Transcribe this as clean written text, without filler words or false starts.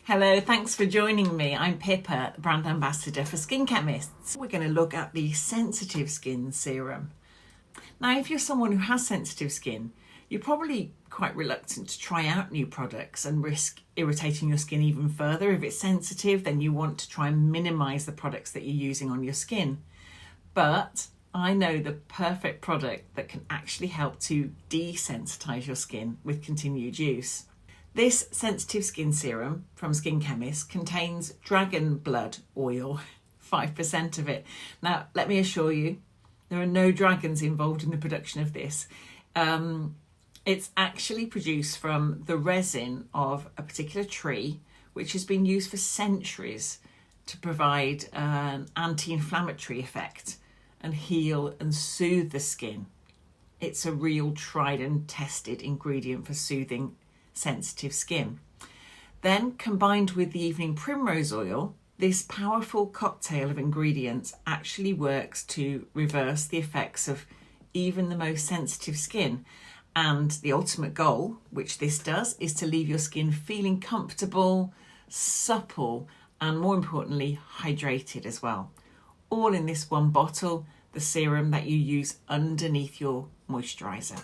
Hello, thanks for joining me. I'm Pippa, brand ambassador for SkinChemists. We're going to look at the sensitive skin serum. Now, if you're someone who has sensitive skin, you're probably quite reluctant to try out new products and risk irritating your skin even further. If it's sensitive, then you want to try and minimize the products that you're using on your skin. But I know the perfect product that can actually help to desensitize your skin with continued use. This sensitive skin serum from SkinChemists contains dragon blood oil, 5% of it. Now, let me assure you, there are no dragons involved in the production of this. It's actually produced from the resin of a particular tree, which has been used for centuries to provide an anti-inflammatory effect and heal and soothe the skin. It's a real tried and tested ingredient for soothing sensitive skin. Then, combined with the Evening Primrose Oil, this powerful cocktail of ingredients actually works to reverse the effects of even the most sensitive skin. And the ultimate goal, which this does, is to leave your skin feeling comfortable, supple, and more importantly, hydrated as well. All in this one bottle, the serum that you use underneath your moisturiser.